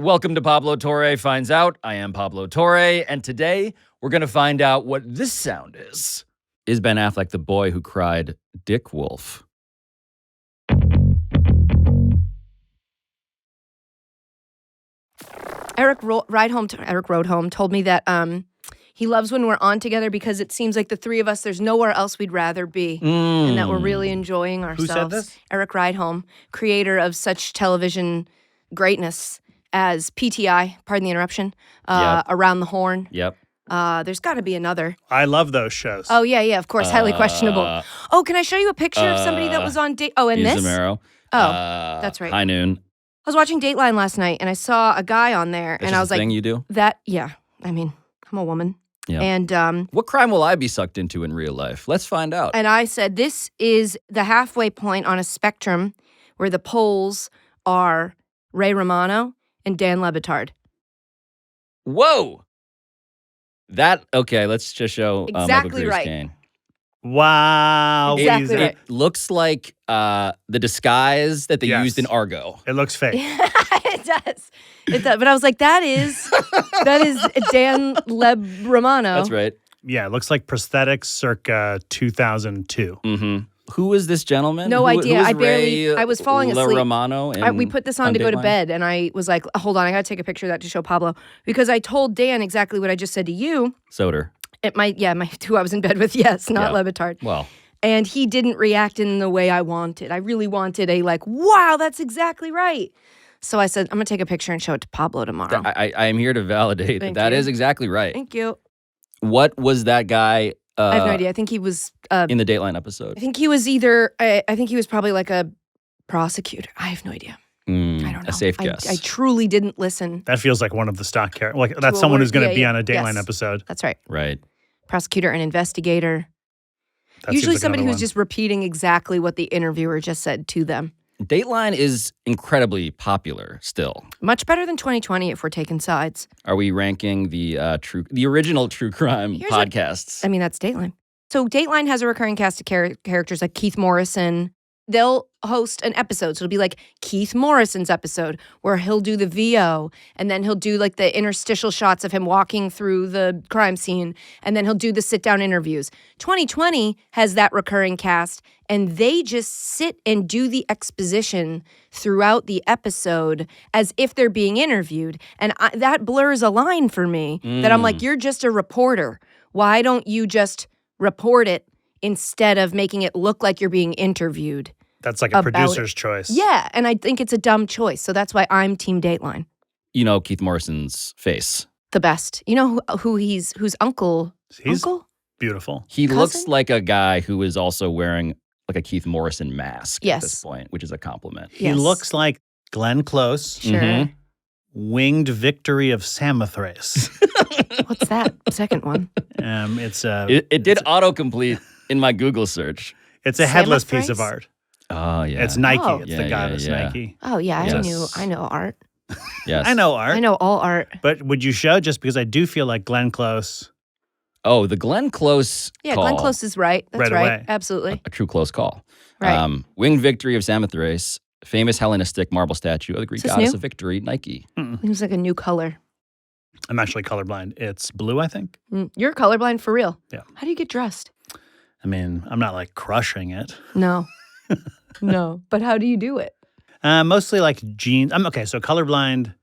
Welcome to Pablo Torre Finds Out. I am Pablo Torre, and today we're going to find out what this sound is. Is Ben Affleck the boy who cried Dick Wolf? Eric rode home, told me that he loves when we're on together because it seems like the three of us, there's nowhere else we'd rather be, and that we're really enjoying ourselves. Who said this? Eric Rideholm, creator of such television greatness as PTI, pardon the interruption, Around the Horn. Yep. There's got to be another. I love those shows. Oh, yeah, of course, highly questionable. Oh, can I show you a picture of somebody that was on Oh, and this? Zamero. Oh, that's right. High Noon. I was watching Dateline last night, and I saw a guy on there, That's and I was the like, thing you do? I mean, I'm a woman. Yeah. And what crime will I be sucked into in real life? Let's find out. And I said, this is the halfway point on a spectrum where the poles are Ray Romano and Dan Le Batard. Whoa! Okay, let's just show Exactly Michael Greer's right. cane. Wow. Exactly right. It looks like the disguise that they used in Argo. It looks fake. It does. It does. But I was like, that is Dan Le Romano. That's right. Yeah, it looks like prosthetics circa 2002. Mm-hmm. Who is this gentleman? No idea. Who I was falling asleep. Romano We put this on to go to bed, and I was like, hold on, I got to take a picture of that to show Pablo. Because I told Dan exactly what I just said to you. Soder. Who I was in bed with, yes, not Le Batard. Well. And he didn't react in the way I wanted. I really wanted a wow, that's exactly right. So I said, I'm going to take a picture and show it to Pablo tomorrow. I am here to validate that is exactly right. Thank you. What was that guy? I have no idea. I think he was in the Dateline episode. I think he was I think he was probably like a prosecutor. I have no idea. I don't know. A safe guess. I truly didn't listen. That feels like one of the stock characters. Like that's someone who's going to be on a Dateline Yes. episode. That's right. Right. Prosecutor and investigator. That Usually seems like somebody another who's one. just repeating exactly what the interviewer just said to them. Dateline is incredibly popular still. Much better than 2020 if we're taking sides. Are we ranking the original true crime podcasts? That's Dateline. So Dateline has a recurring cast of characters like Keith Morrison. They'll host an episode. So it'll be like Keith Morrison's episode where he'll do the VO and then he'll do like the interstitial shots of him walking through the crime scene and then he'll do the sit-down interviews. 2020 has that recurring cast and they just sit and do the exposition throughout the episode as if they're being interviewed. And that blurs a line for me that I'm like, you're just a reporter. Why don't you just report it instead of making it look like you're being interviewed? That's like a producer's choice. Yeah, and I think it's a dumb choice. So that's why I'm Team Dateline. You know Keith Morrison's face. The best. You know whose uncle? He's uncle? beautiful. He Cousin? looks like a guy who is also wearing like a Keith Morrison mask Yes. at this point, which is a compliment. He looks like Glenn Close. Sure. Mhm. Winged Victory of Samothrace. What's that second one? It did autocomplete in my Google search. It's a headless Samothrace? piece of art. Oh, yeah. It's Nike. Oh. It's Yeah, the yeah, goddess yeah. Nike. Oh yeah, Yes. I know art. Yes. I know art. I know all art. But would you show just because I do feel like Glenn Close? Oh, the Glenn Close Yeah, call. Glenn Close is right. That's Right right. away. Absolutely. A true close call. Right. Winged Victory of Samothrace, famous Hellenistic marble statue of the Greek Is this goddess new? of victory, Nike. It was like a new color. I'm actually colorblind. It's blue, I think. You're colorblind for real. Yeah. How do you get dressed? I mean, I'm not like crushing it. No. No. But how do you do it? Mostly like jeans. So colorblind.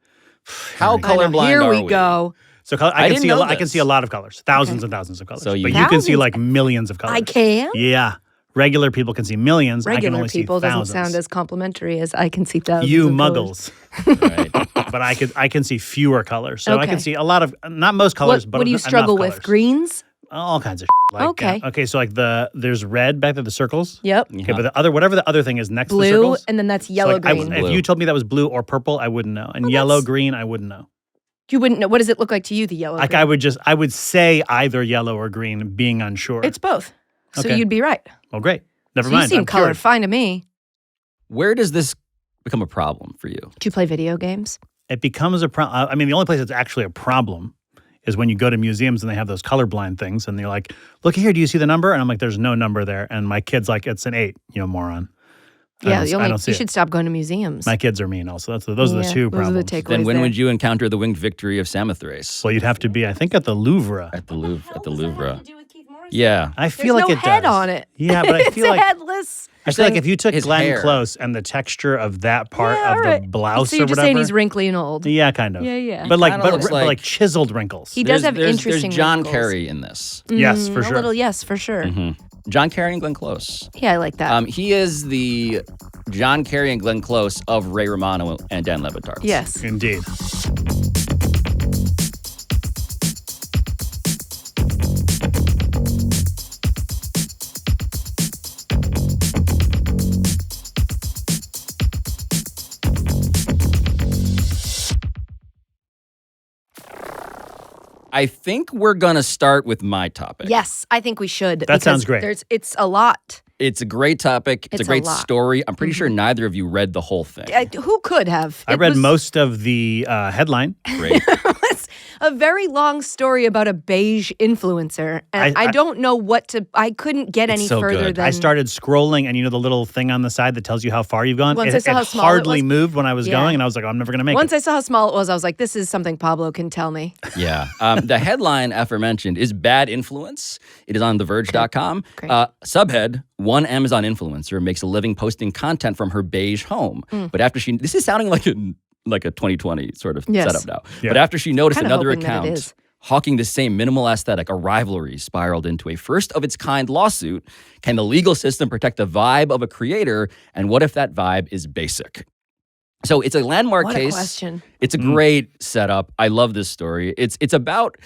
How I know. colorblind Here are we go. So I I can didn't see know I can this. see a lot of colors, thousands and thousands of colors. So but you- you can see Thousands? like millions of colors. I can? Yeah, regular people can see millions. I can Regular only people see doesn't thousands. sound as complimentary as I can see thousands You of colors. muggles, Right. but I can see fewer colors. So I Okay. can see a lot of not most colors, but What do you enough struggle with? colors. Greens? All kinds of like, Okay. okay, so like there's red back there, the circles. Yep. Okay, but whatever the other thing is next to the Blue, circles. and then that's so, yellow like, green. if Blue. you told me that was blue or purple, I wouldn't know. And Well, yellow, that's- green, I wouldn't know. You wouldn't know. What does it look like to you, the yellow Like green? I would say either yellow or green, being unsure. It's both. So Okay. you'd be right. well, great. Never So you mind. seem I'm cured. colored fine to me. Where does this become a problem for you? Do you play video games? It becomes a problem. I mean, the only place it's actually a problem is when you go to museums and they have those colorblind things, and they're like, "Look here, do you see the number?" And I'm like, "There's no number there." And my kid's like, "It's an 8, you moron." Yeah, I don't see you it. should stop going to museums. My kids are mean also. Those are the Yeah, two those are the problems. takeaways Then when there. would you encounter the winged victory of Samothrace? Well, you'd have to be, I think, at the Louvre. At the Louvre. At the Louvre. Yeah. Yeah. I feel There's like no it head does. on it. Yeah, but I It's feel a like headless. I feel like saying if you took his Glenn hair. Close and the texture of that part Yeah, of right. the blouse So you're or just whatever. saying he's wrinkly and old. Yeah, kind of. Yeah, yeah. But like, Kinda but, looks but like like- chiseled wrinkles. He does have interesting There's John wrinkles. Kerry in this. Yes, for A sure. little, yes, for sure. John Kerry and Glenn Close. Yeah, I like that. He is the John Kerry and Glenn Close of Ray Romano and Dan Levitard. Yes. Indeed. I think we're going to start with my topic. Yes, I think we should. That sounds because great. It's a lot. It's a great topic. It's a It's a great lot. story. I'm pretty sure neither of you read the whole thing. Who could have? I It read was- most of the headline. Great. It's a very long story about a beige influencer, and I don't know what to. I couldn't get It's any so further good. than I started scrolling, and you know the little thing on the side that tells you how far you've gone? Once I saw how small it hardly was- moved when I was Yeah. going, and I was like, oh, I'm never going to make Once it. I saw how small it was, I was like, "This is something Pablo can tell me." Yeah. The headline aforementioned is Bad Influence. It is on TheVerge.com. Great. Subhead, one Amazon influencer makes a living posting content from her beige home. But after this is sounding like a 2020 sort of Yes. setup now. Yeah. But after she noticed Kinda another hoping that it account is. hawking the same minimal aesthetic, a rivalry spiraled into a first-of-its-kind lawsuit. Can the legal system protect the vibe of a creator? And what if that vibe is basic? So it's a landmark What case. a question. It's a great setup. I love this story. It's about,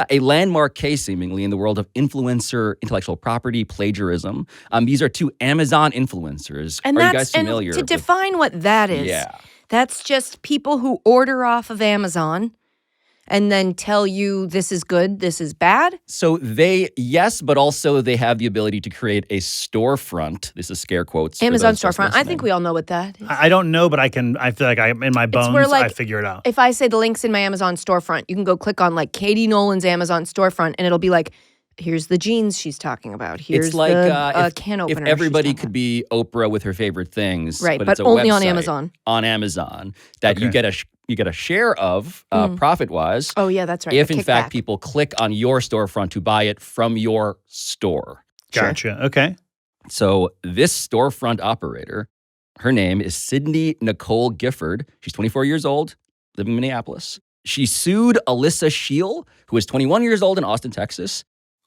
a landmark case seemingly in the world of influencer intellectual property plagiarism. These are two Amazon influencers. And are you that's guys familiar? and to with- define what that is. Yeah. That's just people who order off of Amazon and then tell you this is good, this is bad. So yes, but also they have the ability to create a storefront. This is scare quotes. for Amazon those just storefront. I listening. think we all know what that is. I don't know, but I feel like I'm in my bones, where, like, I figure it out. If I say the link's in my Amazon storefront, you can go click on like Katie Nolan's Amazon storefront and it'll be like, here's the jeans she's talking about. Here's It's like the if, can if opener. everybody she's talking could be Oprah with her favorite things, Right, but but it's a only on website Amazon. On Amazon that you Okay. get a share of profit wise. about. Oh, yeah, that's right. If the in fact kickback. people click on your storefront to buy it from your store. Gotcha. Okay. So this storefront operator, her name is Sydney Nicole Gifford. She's 24 years old, living in Minneapolis. She sued Alyssa Scheel, who is 21 years old in Austin, Texas.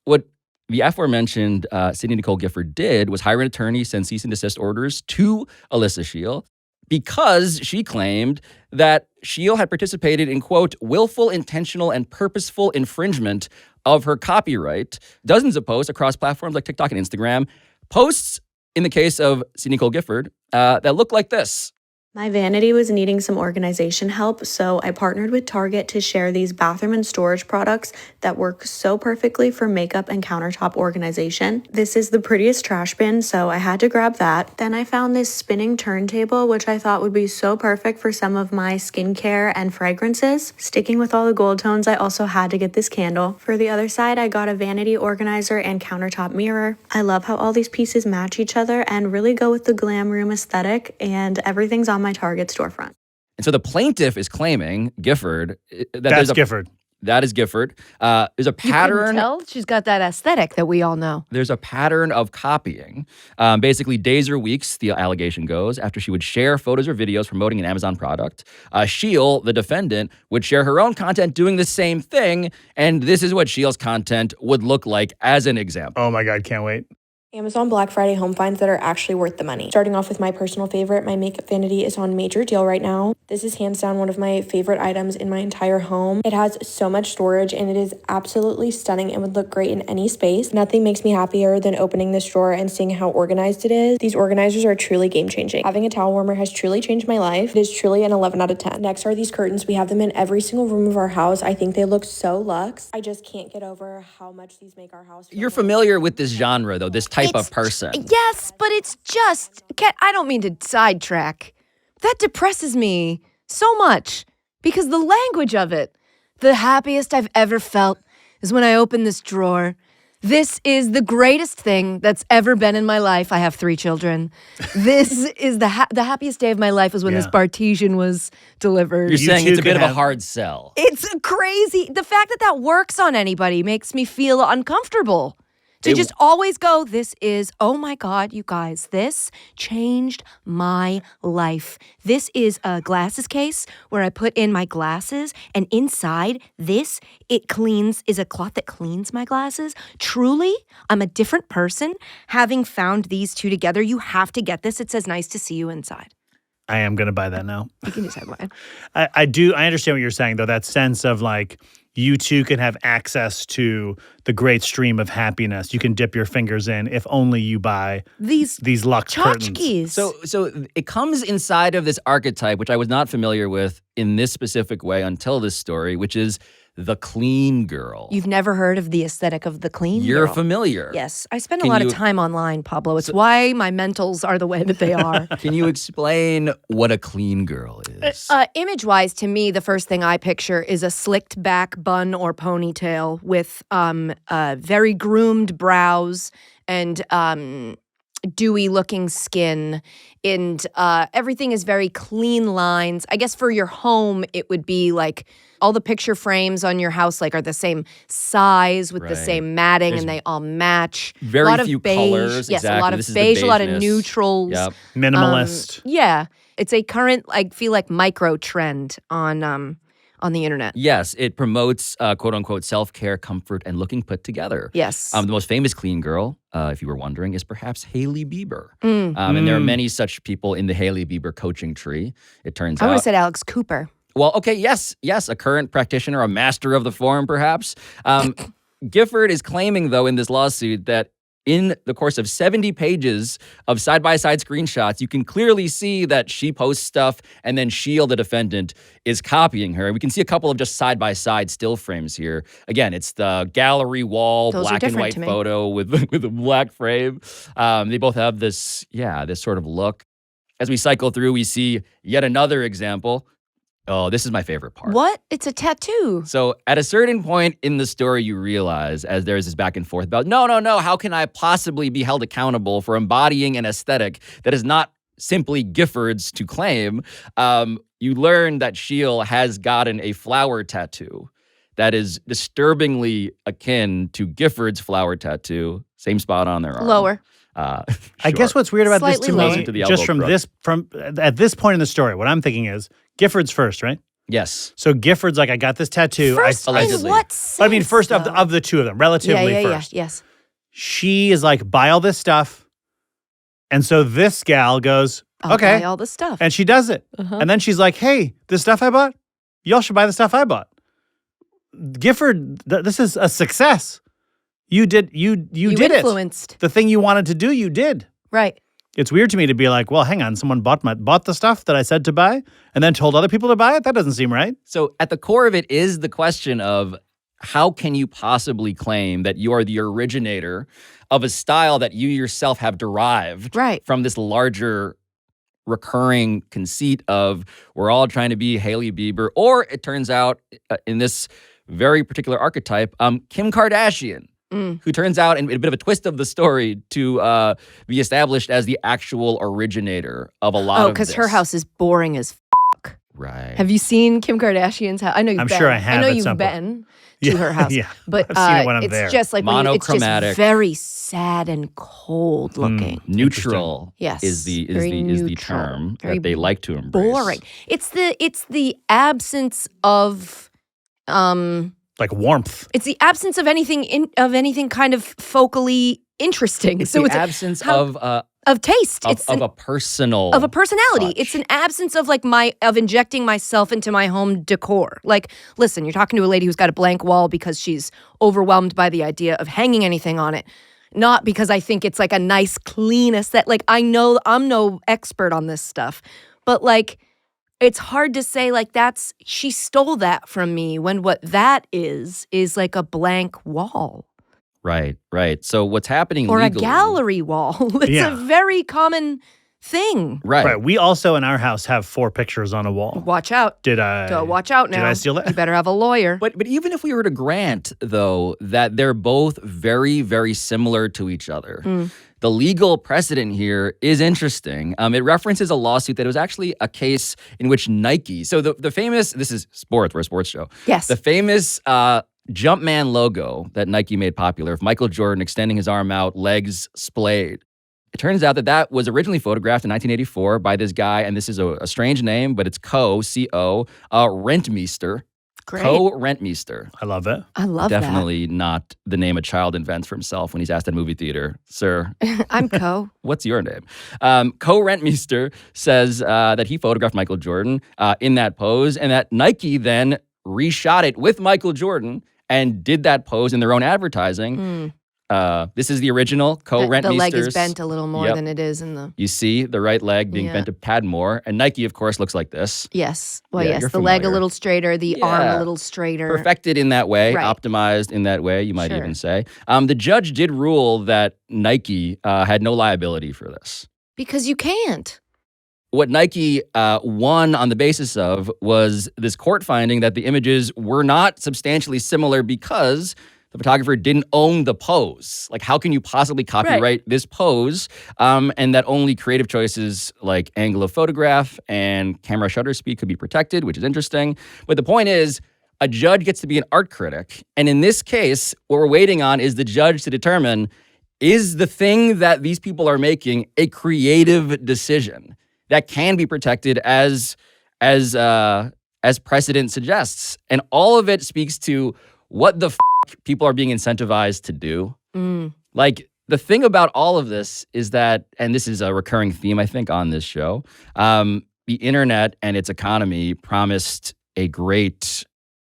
What the aforementioned Sydney Nicole Gifford did was hire an attorney, send cease and desist orders to Alyssa Scheel because she claimed that Scheel had participated in, quote, willful, intentional, and purposeful infringement of her copyright. Dozens of posts across platforms like TikTok and Instagram. Posts, in the case of Sydney Nicole Gifford, that look like this. My vanity was needing some organization help, so I partnered with Target to share these bathroom and storage products that work so perfectly for makeup and countertop organization. This is the prettiest trash bin, so I had to grab that. Then I found this spinning turntable, which I thought would be so perfect for some of my skincare and fragrances. Sticking with all the gold tones, I also had to get this candle. For the other side, I got a vanity organizer and countertop mirror. I love how all these pieces match each other and really go with the glam room aesthetic, and everything's on my Target storefront. And so the plaintiff is claiming, Gifford, that That's Gifford. That is Gifford. There's a You couldn't pattern. tell? She's got that aesthetic that we all know. There's a pattern of copying. Basically, days or weeks, the allegation goes, after she would share photos or videos promoting an Amazon product, Scheel, the defendant, would share her own content doing the same thing. And this is what Scheel's content would look like as an example. Oh my God, can't wait. Amazon Black Friday home finds that are actually worth the money. Starting off with my personal favorite, my makeup vanity is on major deal right now. This is hands down one of my favorite items in my entire home. It has so much storage and it is absolutely stunning and would look great in any space. Nothing makes me happier than opening this drawer and seeing how organized it is. These organizers are truly game changing. Having a towel warmer has truly changed my life. It is truly an 11 out of 10. Next are these curtains. We have them in every single room of our house. I think they look so luxe. I just can't get over how much these make our house feel You're like- familiar with this genre, though, this type of It's- person. Yes, but it's just, I don't mean to sidetrack. That depresses me so much because the language of it, the happiest I've ever felt is when I open this drawer. This is the greatest thing that's ever been in my life. I have 3 children. This is the happiest day of my life was when this Bartesian was delivered. You're saying it's a bit of a have- hard sell. It's crazy. The fact that that works on anybody makes me feel uncomfortable. To just always go, this is, oh my God, you guys, this changed my life. This is a glasses case where I put in my glasses, and inside this, is a cloth that cleans my glasses. Truly, I'm a different person. Having found these two together, you have to get this. It says, nice to see you inside. I am going to buy that now. You can just have mine. I understand what you're saying, though, that sense of like, you too can have access to the great stream of happiness. You can dip your fingers in if only you buy These Lux curtains. tchotchkes. So it comes inside of this archetype, which I was not familiar with in this specific way until this story, which is the clean girl. You've never heard of the aesthetic of the clean You're girl? familiar. Yes. I spend a Can lot you- of time online, Pablo. It's why my mentals are the way that they are. Can you explain what a clean girl is? Image-wise, to me, the first thing I picture is a slicked back bun or ponytail with very groomed brows and dewy-looking skin, and everything is very clean lines. I guess for your home, it would be like all the picture frames on your house are the same size with the Right. same matting, There's and they all match. very a lot few of beige, colors, Yes, a lot exactly. of This is the beige, a lot of beigeness. neutrals. Yep. Minimalist. Yeah, it's a current, I feel like, micro trend on the internet. Yes, it promotes quote unquote self-care, comfort, and looking put together. Yes. The most famous clean girl, if you were wondering, is perhaps Hailey Bieber. Mm. And there are many such people in the Hailey Bieber coaching tree, it turns I would out. have said Alex Cooper. Well, okay, yes, a current practitioner, a master of the form, perhaps. Gifford is claiming, though, in this lawsuit that in the course of 70 pages of side-by-side screenshots, you can clearly see that she posts stuff and then Shield, the defendant, is copying her. We can see a couple of just side-by-side still frames here. Again, it's the gallery wall, Those are black and different white to me. photo with a black frame. They both have this sort of look. As we cycle through, we see yet another example. Oh, this is my favorite part. What? It's a tattoo. So at a certain point in the story, you realize, as there's this back and forth about, no, how can I possibly be held accountable for embodying an aesthetic that is not simply Gifford's to claim? You learn that Sheil has gotten a flower tattoo that is disturbingly akin to Gifford's flower tattoo. Same spot on their arm. Lower. I guess what's weird about this Slightly to lower. me, To the just elbow from at this point in the story, what I'm thinking is Gifford's first, right? Yes. So Gifford's like, I got this tattoo. First, allegedly. in what sense, But I mean, first though? of the two of them, relatively first. Yes. She is like, buy all this stuff. And so this gal goes, I'll okay. buy all the stuff. And she does it. Uh-huh. And then she's like, hey, this stuff I bought, y'all should buy the stuff I bought. Gifford, this is a success. You did it. influenced. The thing you wanted to do, you did. Right. It's weird to me to be like, well, hang on, someone bought the stuff that I said to buy and then told other people to buy it? That doesn't seem right. So at the core of it is the question of how can you possibly claim that you are the originator of a style that you yourself have derived Right. from this larger recurring conceit of we're all trying to be Hailey Bieber, or it turns out in this very particular archetype, Kim Kardashian. Who turns out, in a bit of a twist of the story, to be established as the actual originator of a lot of because this. her house is boring as Right. Have you seen Kim Kardashian's house? I know you've I'm been. sure I have I know at you've some point. been to her house. Yeah, But I've seen it when I'm it's there. just like when it's Monochromatic. just very sad and cold looking. Neutral Yes. is the Very neutral neutral. term Very that they like to embrace. Boring. It's the absence of Like warmth. it's the absence of anything kind of focally interesting. It's so the it's absence how- of taste. It's of a personal of a personality. touch. It's an absence of of injecting myself into my home decor. Like, listen, you're talking to a lady who's got a blank wall because she's overwhelmed by the idea of hanging anything on it. Not because I think it's like a nice, clean aesthetic. Like, I know I'm no expert on this stuff, but like, it's hard to say like she stole that from me when what that is like a blank wall. Right. So what's happening Or legally, a gallery wall. It's Yeah. a very common thing. Right. We also in our house have 4 pictures on a wall. Watch out. Watch out now. Did I steal that? You better have a lawyer. But even if we were to grant, though, that they're both very, very similar to each other, the legal precedent here is interesting. It references a lawsuit that was actually a case in which Nike, so the famous, this is sports, we're a sports show. Yes. The famous Jumpman logo that Nike made popular of Michael Jordan extending his arm out, legs splayed. It turns out that was originally photographed in 1984 by this guy, and this is a strange name, but it's C-O, Rentmeester. Great. Co-Rentmeester. I love it. I love Definitely not the name a child invents for himself when he's asked at a movie theater. Sir, that. I'm Co. what's your name? Co-Rentmeester says that he photographed Michael Jordan in that pose, and that Nike then reshot it with Michael Jordan and did that pose in their own advertising. This is the original Co-Rentmeesters. The leg is bent a little more than it is in the... You see the right leg being bent a tad more. And Nike, of course, looks like this. Yes. Well, Yeah, yes. you're The leg a familiar. little straighter, the arm a little straighter. Perfected in that way, Right. optimized in that way, you might Sure. even say. The judge did rule that Nike had no liability for this. Because you can't. What Nike won on the basis of was this court finding that the images were not substantially similar because the photographer didn't own the pose. Like, how can you possibly copyright this pose? And that only creative choices like angle of photograph and camera shutter speed could be protected, which is interesting. But the point is, a judge gets to be an art critic. And in this case, what we're waiting on is the judge to determine, is the thing that these people are making a creative decision that can be protected as precedent suggests? And all of it speaks to what the people are being incentivized to do. Like, the thing about all of this is that, and this is a recurring theme, I think, on this show, the internet and its economy promised a great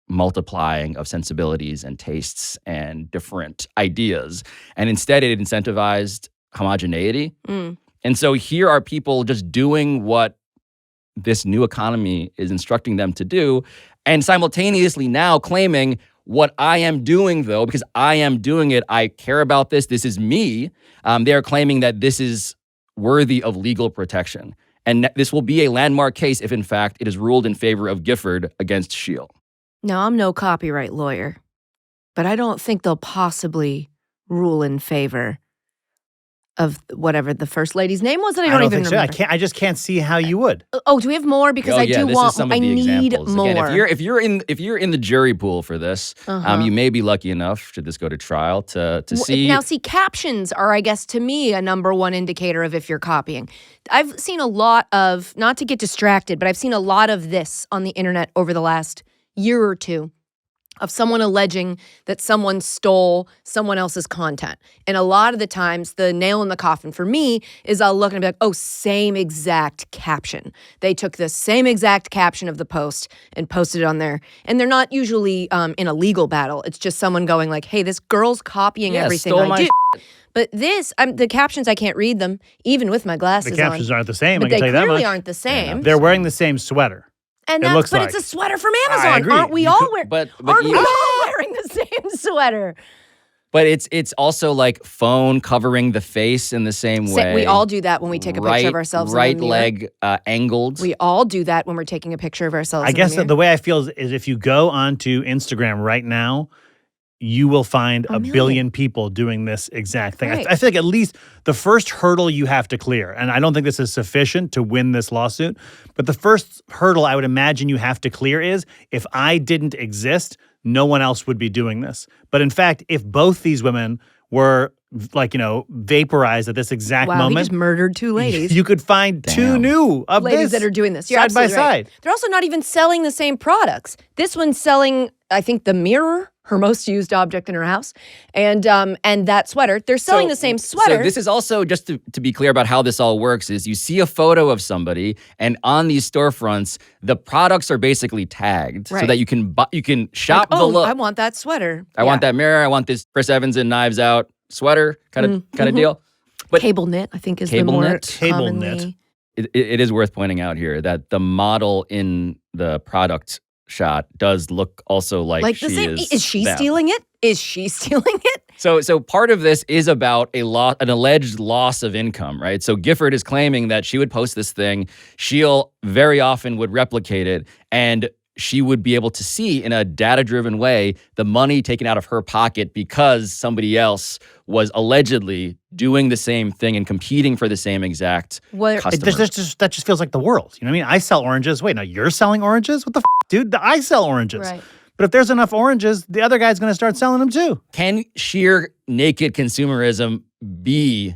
multiplying of sensibilities and tastes and different ideas. And instead, it incentivized homogeneity. And so here are people just doing what this new economy is instructing them to do, and simultaneously now claiming, what I am doing, though, because I am doing it, I care about this, this is me, they are claiming that this is worthy of legal protection. And this will be a landmark case if, in fact, it is ruled in favor of Gifford against Scheel. Now, I'm no copyright lawyer, but I don't think they'll possibly rule in favor of whatever the first lady's name was that I don't even think remember. so. I just can't see how you would. Oh, do we have more? Because I do this want. is some of I the need examples. more. Again, if you're in the jury pool for this, you may be lucky enough, should this go to trial, to see. Now, see, captions are, I guess, to me, a number one indicator of if you're copying. I've seen a lot of, not to get distracted, but I've seen a lot of this on the internet over the last year or two, of someone alleging that someone stole someone else's content. And a lot of the times, the nail in the coffin for me is I'll look and be like, oh, same exact caption. They took the same exact caption of the post and posted it on there. And they're not usually in a legal battle. It's just someone going like, hey, this girl's copying everything stole I my do. But this, the captions, I can't read them, even with my glasses The captions on. aren't the same, But I can they tell you that clearly much. aren't the same. They're wearing the same sweater. And It that's, looks but like. it's a sweater from Amazon. agree. Aren't we You all could- wearing? but Aren't we you- all wearing the same sweater? But it's also like phone covering the face in the same way. We all do that when we take a picture of ourselves. Right in the mirror. leg angled. We all do that when we're taking a picture of ourselves. I in guess the mirror. the way I feel is if you go onto Instagram right now, you will find a million. billion people doing this exact thing. Right. I feel like at least the first hurdle you have to clear, and I don't think this is sufficient to win this lawsuit, but the first hurdle I would imagine you have to clear is if I didn't exist, no one else would be doing this. But in fact, if both these women were vaporized at this exact wow, we moment, just murdered two ladies. you could find two Damn. new of ladies this that are doing this. You're side by absolutely right. side. They're also not even selling the same products. This one's selling, I think, the mirror, her most used object in her house, and that sweater. They're selling the same sweater. So this is also, just to be clear about how this all works, is you see a photo of somebody, and on these storefronts, the products are basically tagged so Right. that you can shop like, the oh, look. I want that sweater. I want that mirror. I want this Chris Evans and Knives Out sweater kind of deal. But Cable knit, I think, is the Cable more knit? Cable commonly. knit. it is worth pointing out here that the model in the product shot does look also like Like she the same. is Is she them. stealing it? Is she stealing it? So part of this is about an alleged loss of income, right? So Gifford is claiming that she would post this thing. She'll very often would replicate it, and she would be able to see in a data-driven way the money taken out of her pocket because somebody else was allegedly doing the same thing and competing for the same exact customer. That just feels like the world. You know what I mean? I sell oranges. Wait, now you're selling oranges? What the dude? I sell oranges. Right. But if there's enough oranges, the other guy's going to start selling them too. Can sheer naked consumerism be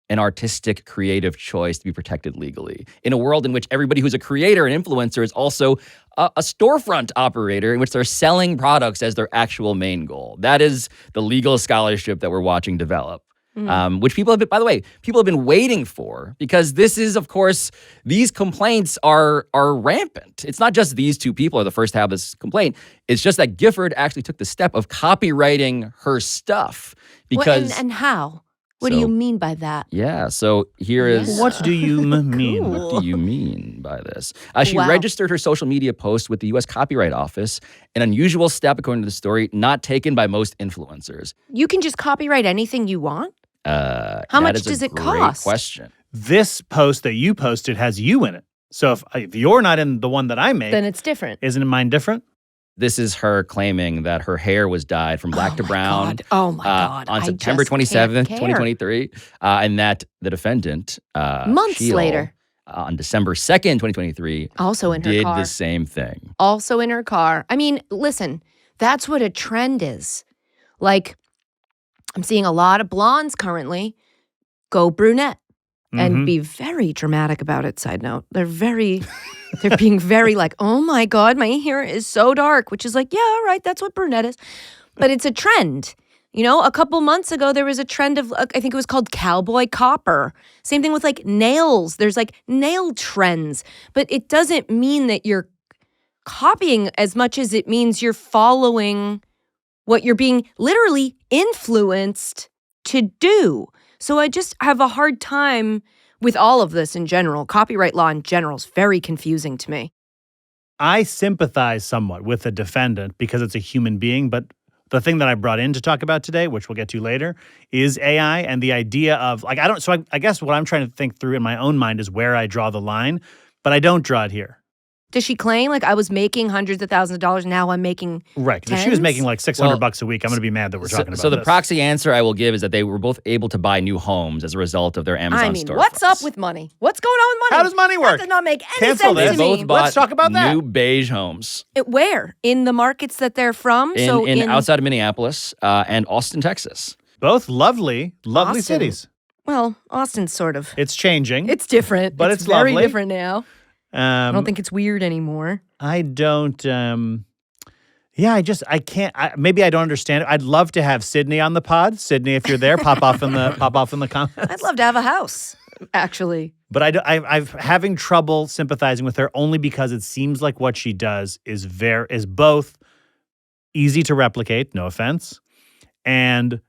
an artistic, creative choice to be protected legally in a world in which everybody who's a creator and influencer is also a storefront operator in which they're selling products as their actual main goal? That is the legal scholarship that we're watching develop. Which people have been, by the way, people have been waiting for, because this is, of course, these complaints are rampant. It's not just these two people are the first to have this complaint. It's just that Gifford actually took the step of copywriting her stuff. Because and how? What do you mean by that? Yeah, so here is... What do you mean? Cool. What do you mean by this? She registered her social media post with the U.S. Copyright Office, an unusual step, according to the story, not taken by most influencers. You can just copyright anything you want? How much does it cost? Great question. This post that you posted has you in it. So if you're not in the one that I make, Then it's different. Isn't mine different? This is her claiming that her hair was dyed from black to brown. Oh my God. On September 27th, 2023. And that the defendant, months Sheil, later, on December 2nd, 2023, also in her did car. the same thing. Also in her car. I mean, listen, that's what a trend is. Like, I'm seeing a lot of blondes currently go brunette and be very dramatic about it. Side note, they're being very like, oh my God, my hair is so dark, which is like, yeah, all right, that's what brunette is. But it's a trend. You know, a couple months ago, there was a trend of, I think it was called cowboy copper. Same thing with like nails. There's like nail trends, but it doesn't mean that you're copying as much as it means you're following what you're being literally influenced to do. So I just have a hard time with all of this in general. Copyright law in general is very confusing to me. I sympathize somewhat with the defendant because it's a human being, but the thing that I brought in to talk about today, which we'll get to later, is AI and the idea of, like, I guess what I'm trying to think through in my own mind is where I draw the line, but I don't draw it here. Does she claim, like, I was making hundreds of thousands of dollars, now I'm making Right, because if she was making like $600 a week, I'm going to be mad that we're talking about So the this. proxy answer I will give is that they were both able to buy new homes as a result of their Amazon storefronts. What's up with money? What's going on with money? How does money work? That does not make any Cancel sense this. to They me. both bought Let's talk about that. new beige homes Where? In the markets that they're from? in outside of Minneapolis and Austin, Texas. Both lovely Austin. cities. Well, Austin's sort of. It's changing. It's different. But it's very lovely. different now. I don't think it's weird anymore. I don't. I can't. Maybe I don't understand it. I'd love to have Sydney on the pod. Sydney, if you're there, pop off in the comments. I'd love to have a house, actually. But I'm having trouble sympathizing with her only because it seems like what she does is both easy to replicate. No offense, and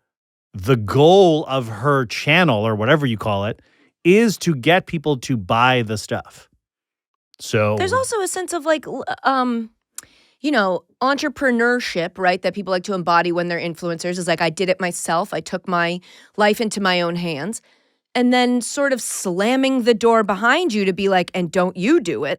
the goal of her channel or whatever you call it is to get people to buy the stuff. So There's also a sense of like, entrepreneurship, right? That people like to embody when they're influencers is like, I did it myself. I took my life into my own hands. And then sort of slamming the door behind you to be like, and don't you do it.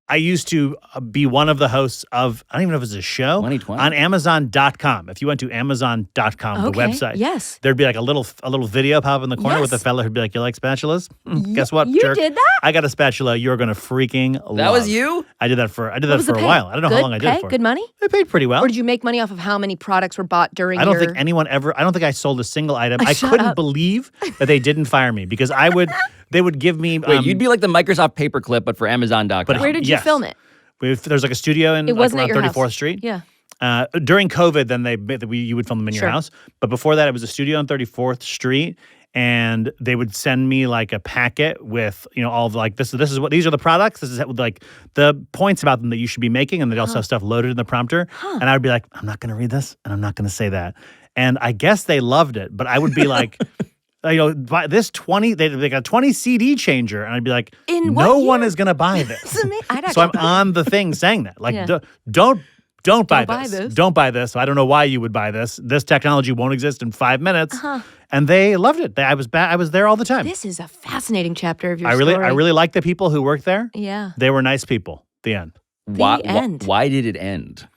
I used to be one of the hosts of, I don't even know if it was a show, 2020. on Amazon.com. If you went to Amazon.com, the website, yes. there'd be like a little video pop up in the corner with a Yes. fella who'd be like, you like spatulas? Guess what, You jerk? did that? I got a spatula you're going to freaking love. That was you? I did that for What was the a pay? while. I don't know Good how long I did it pay? for. Good money? I paid pretty well. Or did you make money off of how many products were bought during I don't your... think anyone ever, I don't think I sold a single item. I Shut couldn't up. believe that they didn't fire me because they would give me. Wait, you'd be like the Microsoft paperclip, but for Amazon.com. But Where did you yes. film it? There's like a studio in It wasn't around at your 34th house. Street. Yeah. During COVID, then you would film them in your Sure. house. But before that, it was a studio on 34th Street, and they would send me like a packet with all of like this is what these are the products. This is like the points about them that you should be making, and they'd also have stuff loaded in the prompter. And I would be like, I'm not going to read this, and I'm not going to say that. And I guess they loved it, but I would be like. Buy this 20, they got a 20 CD changer. And I'd be like, In what no one year? is going to buy this. That's amazing. I'd So I'm actually- on the thing saying that. Like, Yeah. don't don't buy buy this. this. Don't buy this. I don't know why you would buy this. This technology won't exist in 5 minutes. And they loved it. I was there all the time. This is a fascinating chapter of your I story. really like the people who worked there. Yeah. They were nice people. The end. End. Why did it end?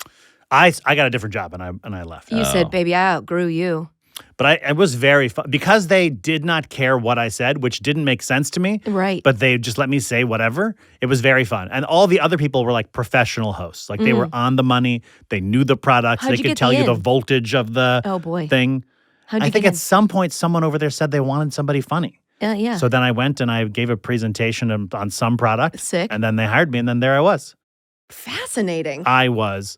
I got a different job and I left. You said, baby, I outgrew you. But it was very fun because they did not care what I said, which didn't make sense to me. Right. But they just let me say whatever. It was very fun. And all the other people were like professional hosts. Like they were on the money. They knew the products. How'd they you could get tell the you the in? voltage of the thing. How'd you I think get at some point someone over there said they wanted somebody funny. Yeah. So then I went and I gave a presentation on some product. Sick. And then they hired me and then there I was. Fascinating. I was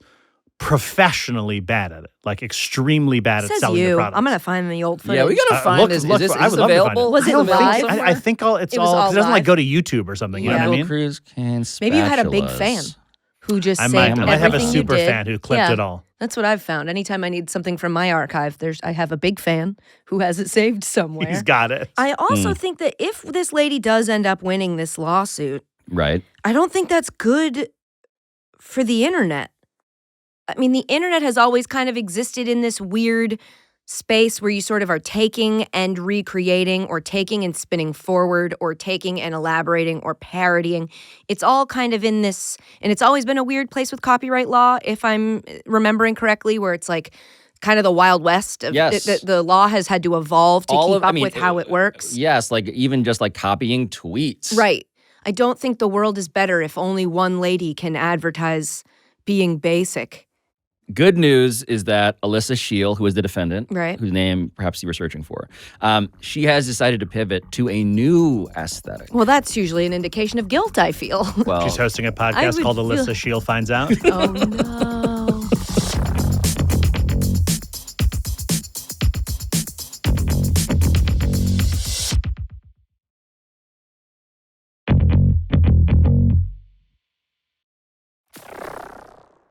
professionally bad at it, like extremely bad at Says selling the you. product. I'm going to find the old footage. Yeah, we gotta find this. look, Is I this would love to find available? it. Was it I don't think live? somewhere? I think it's It all, was because all it doesn't like live? go to YouTube or something. You know what I Michael mean? Cruz can Maybe you had a big fan spatulas. who just I saved might have a everything super you did. fan who clipped it all. That's what I've found. Anytime I need something from my archive, I have a big fan who has it saved somewhere. He's got it. I also think that if this lady does end up winning this lawsuit, Right. I don't think that's good for the internet. I mean, the internet has always kind of existed in this weird space where you sort of are taking and recreating or taking and spinning forward or taking and elaborating or parodying. It's all kind of in this, and it's always been a weird place with copyright law, if I'm remembering correctly, where it's like kind of the Wild West. Yes. The law has had to evolve to keep up with how it works. Yes, like even just like copying tweets. Right. I don't think the world is better if only one lady can advertise being basic. Good news is that Alyssa Shiel, who is the defendant, Right. whose name perhaps you were searching for, she has decided to pivot to a new aesthetic. Well, that's usually an indication of guilt, I feel. Well, She's hosting a I podcast would called feel- Alyssa Shiel Finds Out. Oh, no.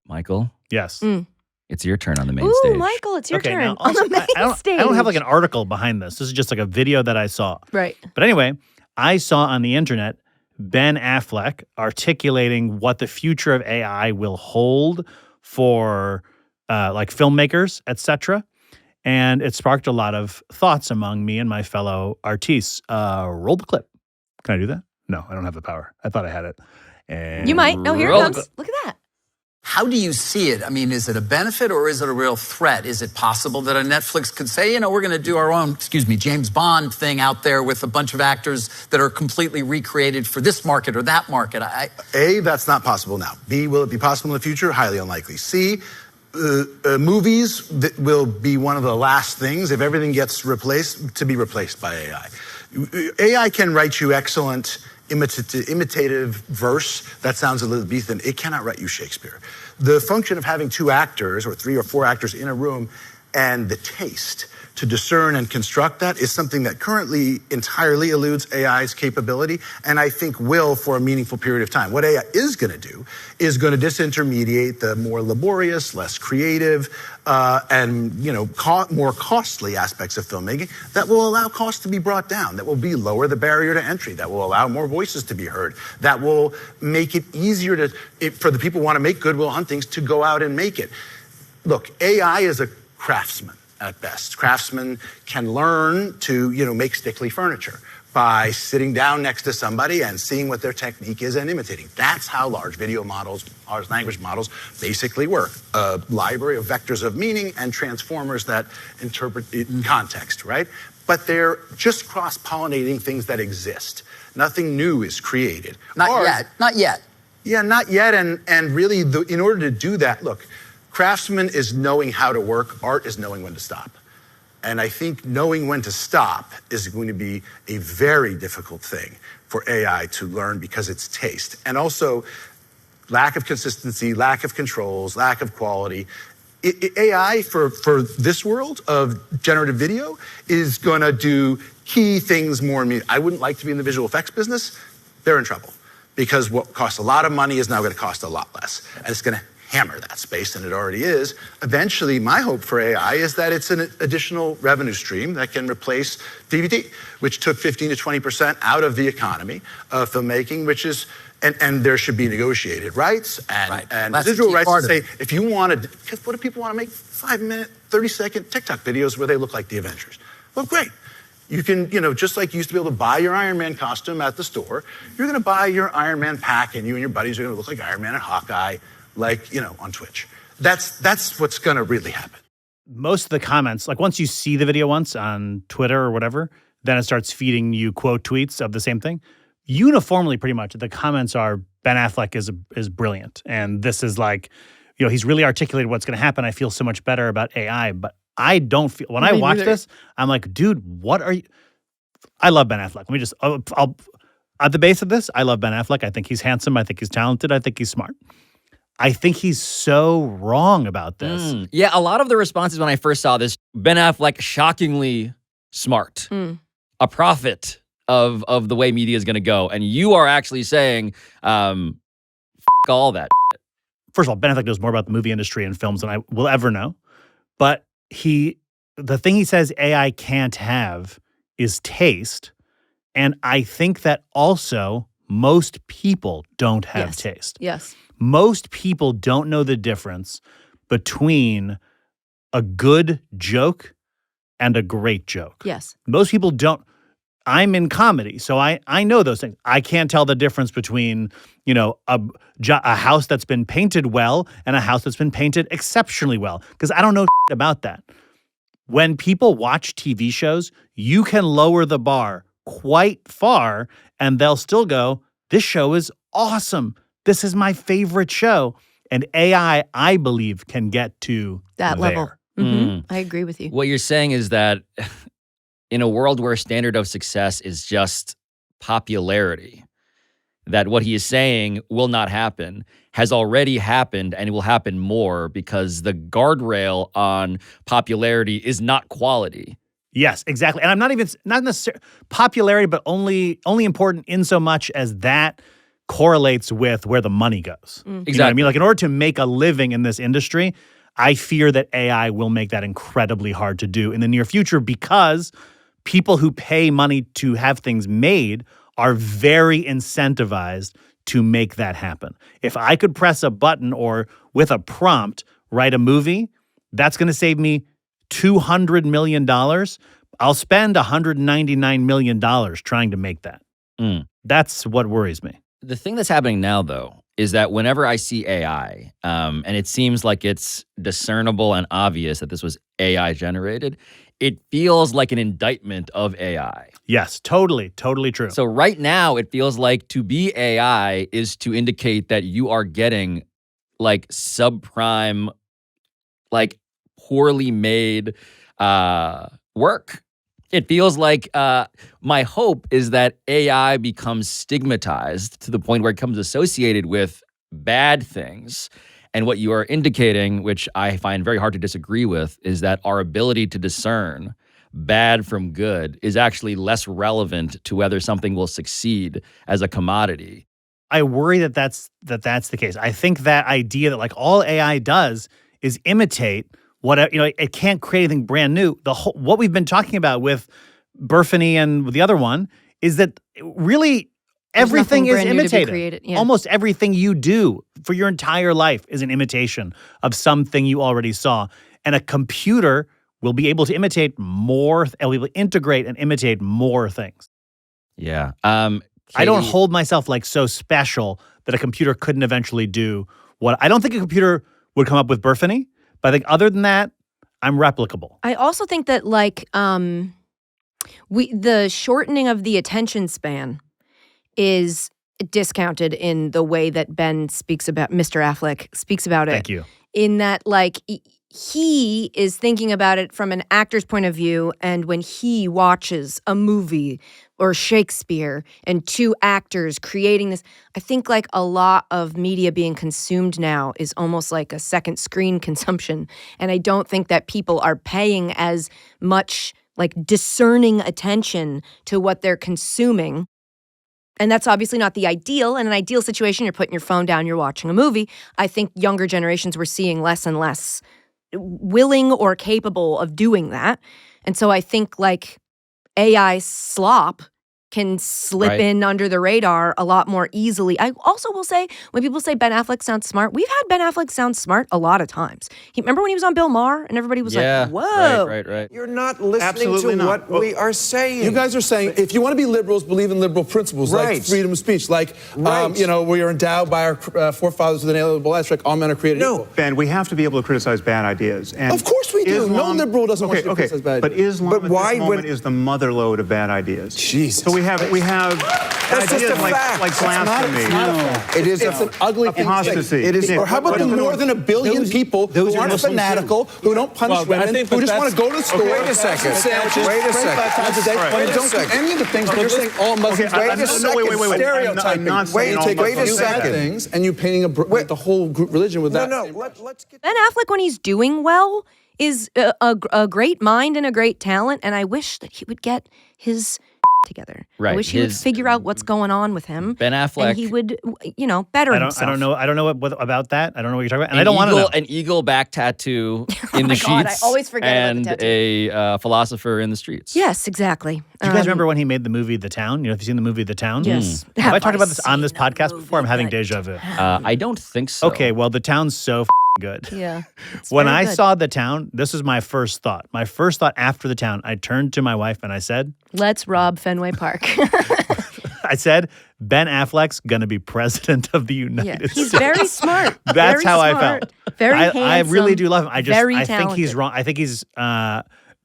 Michael, Yes. it's your turn on the main Ooh, stage. Michael, it's your turn Now, on the main I don't have like stage. an article behind this. This is just like a video that I saw. Right. But anyway, I saw on the internet Ben Affleck articulating what the future of AI will hold for like filmmakers, etc. And it sparked a lot of thoughts among me and my fellow artistes. Roll the clip. Can I do that? No, I don't have the power. I thought I had it. And You might. No, here it Roll comes. the- Look at that. How do you see it? I mean, is it a benefit or is it a real threat? Is it possible that a Netflix could say, we're going to do our own, James Bond thing out there with a bunch of actors that are completely recreated for this market or that market? A, that's not possible now. B, will it be possible in the future? Highly unlikely. C, movies that will be one of the last things, if everything gets replaced, to be replaced by AI. AI can write you excellent imitative verse that sounds Elizabethan. It cannot write you Shakespeare. The function of having 2 actors or 3 or 4 actors in a room and the taste to discern and construct that is something that currently entirely eludes AI's capability, and I think will for a meaningful period of time. What AI is going to do is going to disintermediate the more laborious, less creative, and more costly aspects of filmmaking that will allow costs to be brought down, that will lower the barrier to entry, that will allow more voices to be heard, that will make it easier for the people who want to make Good Will Huntings to go out and make it. Look, AI is a craftsman. At best, craftsmen can learn to, make stickly furniture by sitting down next to somebody and seeing what their technique is and imitating. That's how large video models, large language models, basically work. A library of vectors of meaning and transformers that interpret context, right? But they're just cross-pollinating things that exist. Nothing new is created. Not yet. Yeah, not yet. And really, in order to do that, look, craftsman is knowing how to work. Art is knowing when to stop. And I think knowing when to stop is going to be a very difficult thing for AI to learn because it's taste. And also, lack of consistency, lack of controls, lack of quality. AI for this world of generative video is going to do key things more. I wouldn't like to be in the visual effects business. They're in trouble because what costs a lot of money is now going to cost a lot less. And it's going to hammer that space, and it already is. Eventually, my hope for AI is that it's an additional revenue stream that can replace DVD, which took 15 to 20% out of the economy of filmmaking, which is And there should be negotiated rights and residual rights to say, if you want to, because what do people want to make 5-minute, 30-second TikTok videos where they look like the Avengers? Well, great. You can, just like you used to be able to buy your Iron Man costume at the store, you're going to buy your Iron Man pack and you and your buddies are going to look like Iron Man and Hawkeye, on Twitch. That's what's going to really happen. Most of the comments, like once you see the video once on Twitter or whatever, then it starts feeding you quote tweets of the same thing. Uniformly, pretty much, the comments are Ben Affleck is brilliant. And this is like, he's really articulated what's going to happen. I feel so much better about AI, but I don't feel, when I watch this, I'm like, dude, what are you? I love Ben Affleck. Let me just, I'll at the base of this, I love Ben Affleck. I think he's handsome. I think he's talented. I think he's smart. I think he's so wrong about this. Yeah, a lot of the responses when I first saw this, Ben Affleck, shockingly smart, a prophet of the way media is going to go. And you are actually saying, all that. First of all, Ben Affleck knows more about the movie industry and films than I will ever know. But the thing he says AI can't have is taste. And I think that also most people don't have taste. Yes. Most people don't know the difference between a good joke and a great joke. Yes. Most people don't. I'm in comedy, so I know those things. I can't tell the difference between, a house that's been painted well and a house that's been painted exceptionally well, because I don't know about that. When people watch TV shows, you can lower the bar quite far and they'll still go, this show is awesome. This is my favorite show. And AI, I believe, can get to that level. I agree with you. What you're saying is that in a world where standard of success is just popularity, that what he is saying will not happen, has already happened, and it will happen more because the guardrail on popularity is not quality. Yes, exactly. And I'm not necessarily popularity, but only important in so much as that correlates with where the money goes. Exactly. You know what I mean? Like in order to make a living in this industry, I fear that AI will make that incredibly hard to do in the near future because people who pay money to have things made are very incentivized to make that happen. If I could press a button or with a prompt write a movie, that's going to save me $200 million. I'll spend $199 million trying to make that. That's what worries me. The thing that's happening now, though, is that whenever I see AI, and it seems like it's discernible and obvious that this was AI generated, it feels like an indictment of AI. Yes, totally true. So right now, it feels like to be AI is to indicate that you are getting like subprime, like poorly made work. It feels like my hope is that AI becomes stigmatized to the point where it becomes associated with bad things. And what you are indicating, which I find very hard to disagree with, is that our ability to discern bad from good is actually less relevant to whether something will succeed as a commodity. I worry that that's the case. I think that idea that like all AI does is imitate what, it can't create anything brand new. What we've been talking about with Burfany and the other one is that really everything is imitated. Yeah. Almost everything you do for your entire life is an imitation of something you already saw. And a computer will be able to imitate more, and will be able to integrate and imitate more things. Yeah. I don't hold myself like so special that a computer couldn't eventually do what I don't think a computer would come up with Burfany, but I think other than that, I'm replicable. I also think that like the shortening of the attention span is discounted in the way that Ben speaks about, Mr. Affleck speaks about it. Thank you. In that, like, he is thinking about it from an actor's point of view, and when he watches a movie or Shakespeare and two actors creating this, I think like a lot of media being consumed now is almost like a second screen consumption. And I don't think that people are paying as much like discerning attention to what they're consuming. And that's obviously not the ideal. In an ideal situation, you're putting your phone down, you're watching a movie. I think younger generations were seeing less and less willing or capable of doing that. And so I think like AI slop can slip Right. in under the radar a lot more easily. I also will say, when people say Ben Affleck sounds smart, we've had Ben Affleck sound smart a lot of times. Remember when he was on Bill Maher and everybody was like, whoa. Right. You're not listening Absolutely to not. what we are saying. You guys are saying if you want to be liberals, believe in liberal principles like Right. freedom of speech, like Right. we are endowed by our forefathers with an inalienable rights, like all men are created equal. Ben, we have to be able to criticize bad ideas. And Of course we do. No liberal doesn't want you to criticize bad But ideas. Islam But at why this moment would- is the motherlode of bad ideas. Jesus So we have That's ideas just a like, fact. like It's not- blasphemy. It's not a fact. It is It's an ugly thing to say. apostasy. It is- Or how about the more than a billion people who aren't fanatical, who don't punish women, who just want to go to the store, wait a second. eat sandwiches, Wait a pray second. 5 times a day, Right. and Wait a don't do second. any of the things that you're saying all Muslims Okay, Wait a no, second. wait. stereotyping. I'm not saying you all take wait a a few bad second. things and you painting the whole group religion with that. No, same let's get... Ben Affleck, when he's doing well, is a great mind and a great talent, and I wish that he would get his together. I Right, wish he would his- figure out what's going on with him. Ben Affleck. And he would, better I himself. don't know. I don't know what about that. I don't know what you're talking about, and I don't want to know. An eagle back tattoo in the my God, I sheets. always forget about the and tattoo. a philosopher in the streets. Yes, exactly. Do you guys remember when he made the movie The Town? Have you seen the movie The Town? Yes. Have I talked about this on seen this the podcast before? I'm movie having The deja vu. I don't think so. Okay, well, The Town's so good. Yeah. it's When very I good. saw The Town, this was my first thought. My first thought after The Town, I turned to my wife and I said, Let's rob Fenway Park. Ben Affleck's gonna be president of the United Yeah, he's States. very smart. That's Very how I smart, felt. Very I really handsome, do love him. I very think he's talented. wrong. I think he's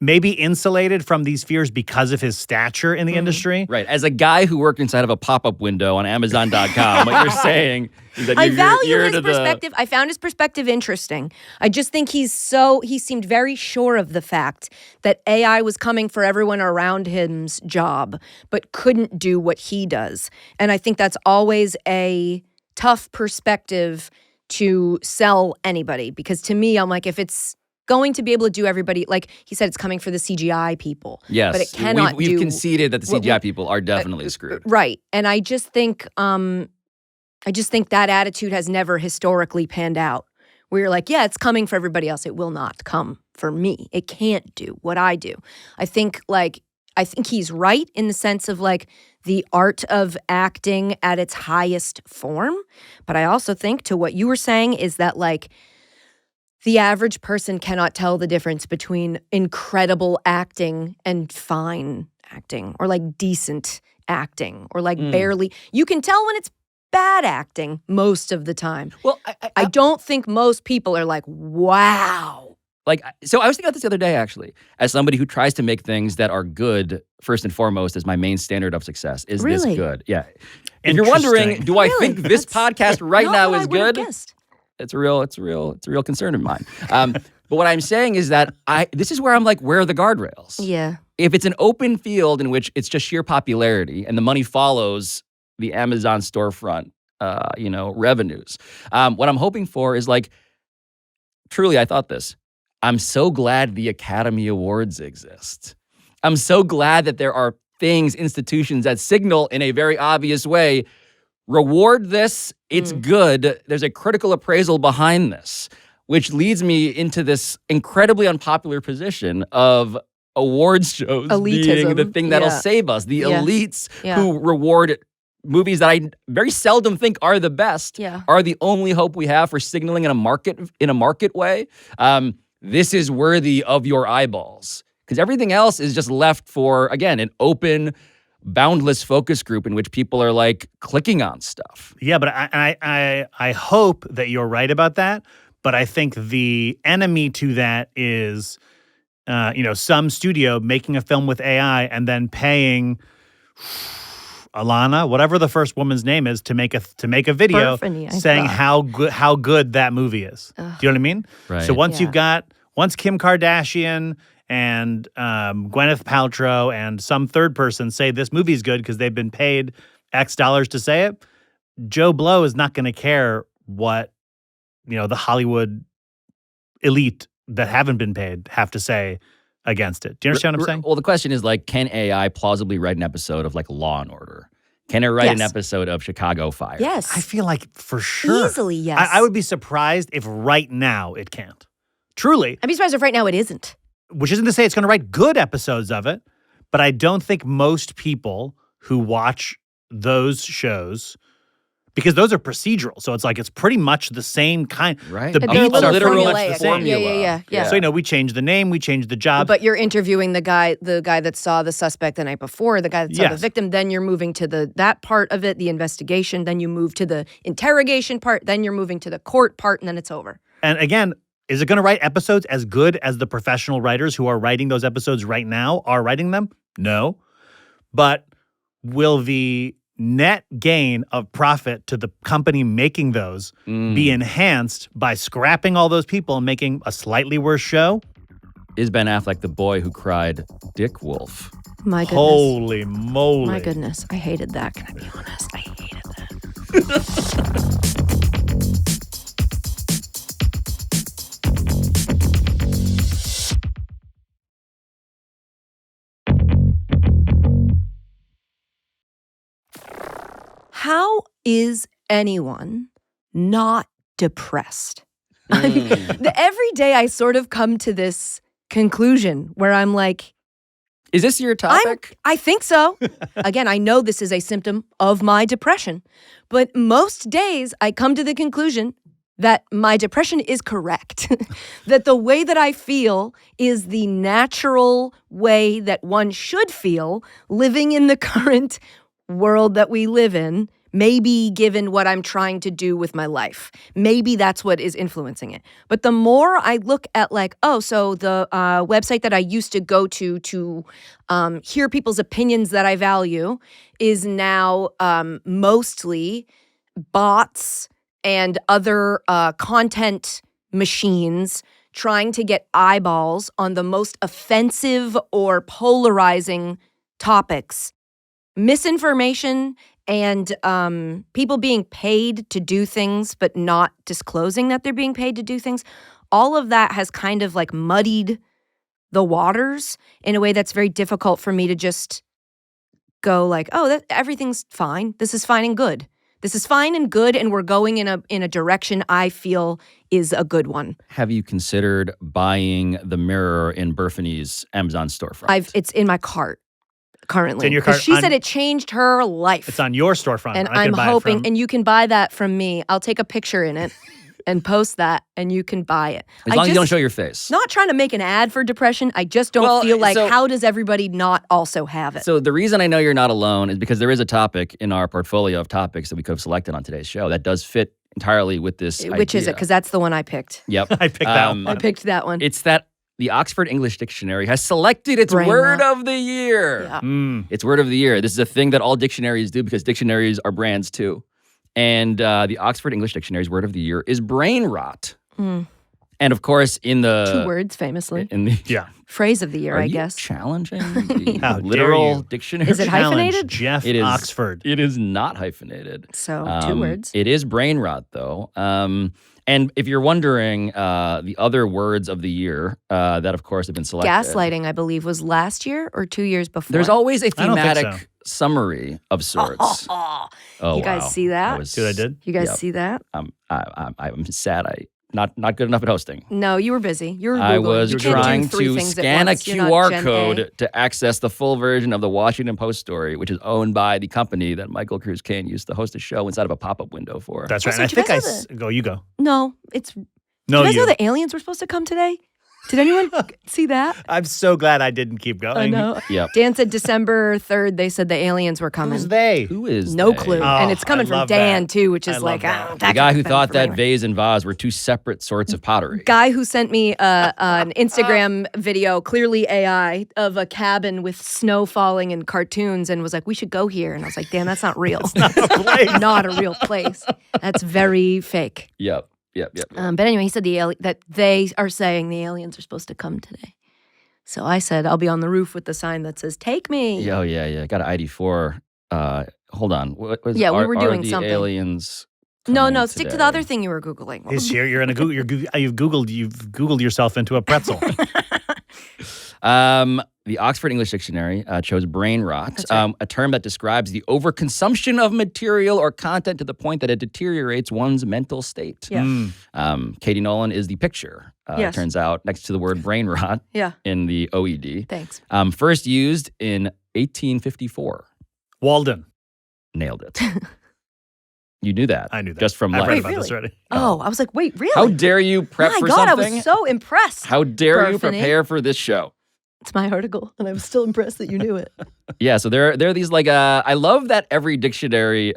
maybe insulated from these fears because of his stature in the industry. Right. As a guy who worked inside of a pop-up window on Amazon.com, what you're saying is that I you're value you're his to the- perspective. I found his perspective interesting. I just think he seemed very sure of the fact that AI was coming for everyone around him's job, but couldn't do what he does. And I think that's always a tough perspective to sell anybody, because to me, I'm like, if it's going to be able to do everybody, like he said, it's coming for the CGI people. Yes. But it cannot We've do... conceded that the what CGI people are definitely screwed. Right. And I just think that attitude has never historically panned out. Where you're like, yeah, it's coming for everybody else. It will not come for me. It can't do what I do. I think he's right in the sense of like the art of acting at its highest form. But I also think, to what you were saying, is that like the average person cannot tell the difference between incredible acting and fine acting, or like decent acting, or like barely. You can tell when it's bad acting most of the time. Well, I don't think most people are like, wow. So I was thinking about this the other day, actually, as somebody who tries to make things that are good, first and foremost, as my main standard of success. Is this Really? good? Yeah. If you're wondering, Interesting. do I Really? think this podcast right Not now what is I would have good? guessed. It's a real concern of mine. But what I'm saying is that this is where I'm like, where are the guardrails? Yeah. If it's an open field in which it's just sheer popularity and the money follows the Amazon storefront, revenues, what I'm hoping for is like, truly, I thought this. I'm so glad the Academy Awards exist. I'm so glad that there are institutions that signal in a very obvious way, reward this, it's good. There's a critical appraisal behind this, which leads me into this incredibly unpopular position of awards shows being the Elitism. thing that'll Yeah. save us. The Yeah. elites Yeah. who reward movies that I very seldom think are the best Yeah. are the only hope we have for signaling in a market way. This is worthy of your eyeballs, because everything else is just left for, again, an open, boundless focus group in which people are like clicking on stuff. Yeah, but I hope that you're right about that. But I think the enemy to that is, some studio making a film with AI and then paying Alana, whatever the first woman's name is, to make a video Burfany, I saying thought. how good that movie is. Do you know what I mean? Right. So once Yeah. once Kim Kardashian and Gwyneth Paltrow and some third person say this movie's good because they've been paid X dollars to say it, Joe Blow is not going to care what the Hollywood elite that haven't been paid have to say against it. Do you understand what I'm saying? Well, the question is like, can AI plausibly write an episode of like Law and Order? Can it write an Yes. episode of Chicago Fire? Yes. I feel like for sure. Easily, yes. I would be surprised if right now it can't. Truly. I'd be surprised if right now it isn't. Which isn't to say it's going to write good episodes of it, but I don't think most people who watch those shows because those are procedural. So it's pretty much the same kind. Right. The They're a beats little are pretty formulaic. much the same. Yeah. So, we changed the name, we changed the job. But you're interviewing the guy that saw the suspect the night before, the guy that saw the Yes. victim. Then you're moving to that part of it, the investigation. Then you move to the interrogation part. Then you're moving to the court part, and then it's over. And again, is it going to write episodes as good as the professional writers who are writing those episodes right now are writing them? No. But will the net gain of profit to the company making those be enhanced by scrapping all those people and making a slightly worse show? Is Ben Affleck the boy who cried Dick Wolf? My goodness. Holy moly. My goodness. I hated that. Can I be honest? I hated that. How is anyone not depressed? I mean, every day I sort of come to this conclusion where I'm like, is this your topic? I think so. Again, I know this is a symptom of my depression, but most days I come to the conclusion that my depression is correct, that the way that I feel is the natural way that one should feel living in the current world that we live in, maybe given what I'm trying to do with my life. Maybe that's what is influencing it. But the more I look at so the website that I used to go to hear people's opinions that I value is now mostly bots and other content machines trying to get eyeballs on the most offensive or polarizing topics. Misinformation and people being paid to do things but not disclosing that they're being paid to do things, all of that has kind of muddied the waters in a way that's very difficult for me to just go everything's fine. This is fine and good. This is fine and good, and we're going in a direction I feel is a good one. Have you considered buying the mirror in Burfini's Amazon storefront? It's in my cart. Currently, it's in your cart. She said it changed her life. It's on your storefront, and I'm hoping, and you can buy that from me. I'll take a picture in it and post that, and you can buy it. As long as you don't show your face. Not trying to make an ad for depression. I just don't feel how does everybody not also have it? So the reason I know you're not alone is because there is a topic in our portfolio of topics that we could have selected on today's show that does fit entirely with this Which idea. is it? Because that's the one I picked. Yep. I picked that one. I picked that one. It's that the Oxford English Dictionary has selected its word of the year. Yeah. It's word of the year. This is a thing that all dictionaries do because dictionaries are brands too. And the Oxford English Dictionary's word of the year is brain rot. And of course, in the 2 words, famously. In the phrase of the year, are I you guess. challenging the How dare literal you. dictionary? Is it hyphenated? Jeff It is Oxford. It is not hyphenated. So 2 words. It is brain rot, though. And if you're wondering, the other words of the year that, of course, have been selected. Gaslighting, I believe, was last year or 2 years before. There's always a I don't think thematic summary of sorts. You guys see that? See what I did? You guys see that? I'm sad. Not good enough at hosting. No, you were busy. You were Googling. I was You can't do trying 3 to things at scan a once. You're not QR Gen A. code to access the full version of the Washington Post story, which is owned by the company that Michael Cruz Kane used to host a show inside of a pop-up window for. That's right. Also, And do you I think guys know go. You go. No, it's. No, do you guys you. know the aliens were supposed to come today? Did anyone see that? I'm so glad I didn't keep going. I know. Yep. Dan said December 3rd, they said the aliens were coming. Who's they? Who is No they? clue. Oh, and it's coming I from love Dan, that. too, which I is love like, that. The guy who thought that vase and vase were 2 separate sorts of pottery. Guy who sent me an Instagram video, clearly AI, of a cabin with snow falling and cartoons and was like, we should go here. And I was like, Dan, that's not real. Not a real place. That's very fake. Yep. But anyway, he said that they are saying the aliens are supposed to come today. So I said, I'll be on the roof with the sign that says, take me. Oh, yeah. Got an ID4. Hold on. What was Yeah, we were doing are the something. aliens No, coming stick to today? the other thing you were Googling. This year you're in a Google. You've Googled yourself into a pretzel. The Oxford English Dictionary chose brain rot, That's right. a term that describes the overconsumption of material or content to the point that it deteriorates one's mental state. Yeah. Katie Nolan is the picture, Yes. turns out, next to the word brain rot Yeah. in the OED. Thanks. First used in 1854. Walden. Nailed it. You knew that. I knew that. Just from I've life. read about this already. Oh, I was like, wait, really? How dare you prep My for God, something? I was so impressed. How dare you Burfany. prepare for this show? It's my article, and I'm still impressed that you knew it. Yeah, so there are these like I love that every dictionary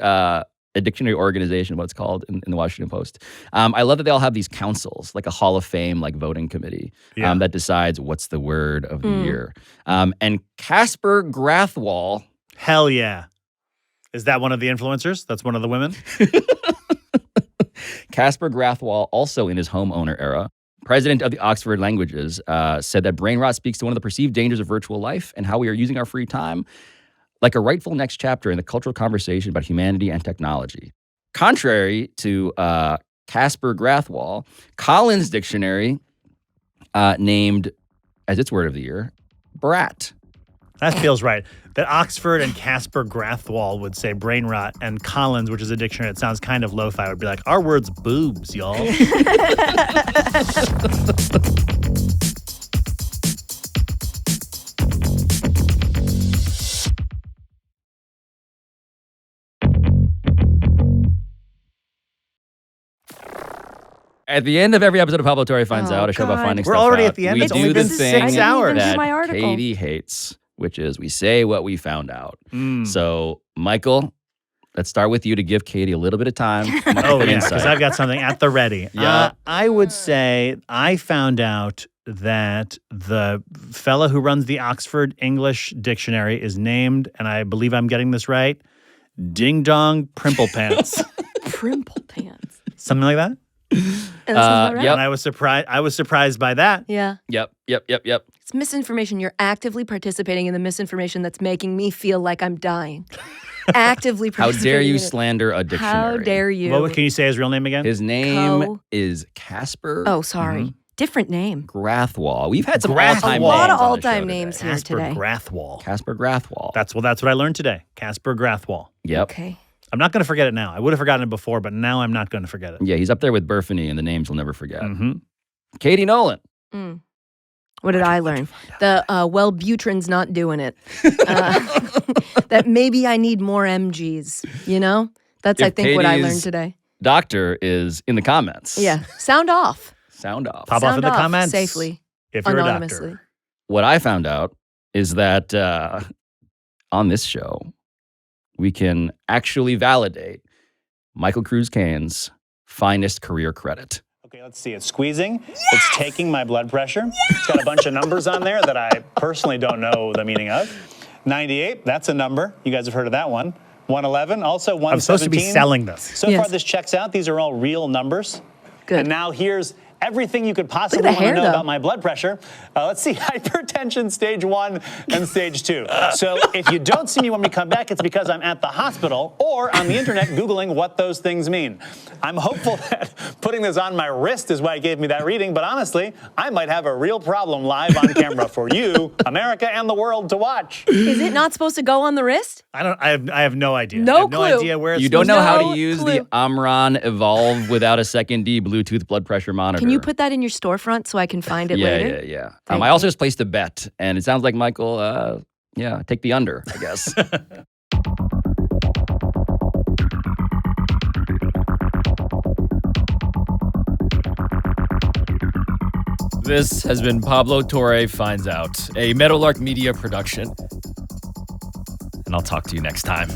a dictionary organization, what it's called in the Washington Post. I love that they all have these councils, like a Hall of Fame like voting committee that decides what's the word of the year. And Casper Grathwall. Hell yeah. Is that one of the influencers? That's one of the women? Casper Grathwall, also in his homeowner era, president of the Oxford Languages, said that brain rot speaks to one of the perceived dangers of virtual life and how we are using our free time like a rightful next chapter in the cultural conversation about humanity and technology. Contrary to Casper Grathwall, Collins Dictionary named as its word of the year, brat. That feels right. That Oxford and Casper Grathwall would say brain rot, and Collins, which is a dictionary that sounds kind of lo-fi, would be like, our word's boobs, y'all. At the end of every episode of Pablo Torre Finds Out, a show about finding We're stuff already out, at the end. we It's do only the been thing 6 hours. that my article. Katie hates, which is we say what we found out. So, Michael, let's start with you to give Katie a little bit of time. Oh, yeah, because I've got something at the ready. Yeah. I would say I found out that the fella who runs the Oxford English Dictionary is named, and I believe I'm getting this right, Ding Dong Primple Pants. Primple Pants. Something like that? And that sounds about right. Yep. And I was surprised by that. Yeah. Yep. It's misinformation. You're actively participating in the misinformation that's making me feel like I'm dying. Actively How participating dare you in it. slander a dictionary? How dare you? What can you say his real name again? His name Co- is Casper Oh, sorry. Different name. Grathwall. We've had some Grathwall. all-time A lot names of on the show all-time today. names here Casper today. Grathwall. Casper Grathwall. That's what I learned today. Casper Grathwall. Yep. Okay. I'm not going to forget it now. I would have forgotten it before, but now I'm not going to forget it. Yeah, he's up there with Burfany and the names we'll never forget. Mm-hmm. Katie Nolan. What did I learn? The Wellbutrin's not doing it. That maybe I need more MGs, you know? That's, I If think, what I Katie's learned today. Doctor is in the comments. Yeah. Sound off. Sound off. Pop off in Sound the comments. safely. If you're a Anonymously. doctor. What I found out is that on this show, we can actually validate Michael Cruz Cain's finest career credit. Okay, let's see. It's squeezing. Yes! It's taking my blood pressure. Yes! It's got a bunch of numbers on there that I personally don't know the meaning of. 98, that's a number. You guys have heard of that one. 111, also 117. I'm supposed to be selling this. So far, this checks out. These are all real numbers. Good. And now here's everything you could possibly the want to hair, know though. about my blood pressure. Let's see, hypertension stage 1 and stage 2. So if you don't see me when we come back, it's because I'm at the hospital or on the internet Googling what those things mean. I'm hopeful that putting this on my wrist is why it gave me that reading, but honestly, I might have a real problem live on camera for you, America, and the world to watch. Is it not supposed to go on the wrist? I have no idea. No I have no clue. idea where it's You don't know how No to use clue. the Omron Evolve without a second D Bluetooth blood pressure monitor. Can you put that in your storefront so I can find it later? Yeah. Thank I you. also just placed a bet, and it sounds like Michael, take the under, I guess. This has been Pablo Torre Finds Out, a Meadowlark Media production. And I'll talk to you next time.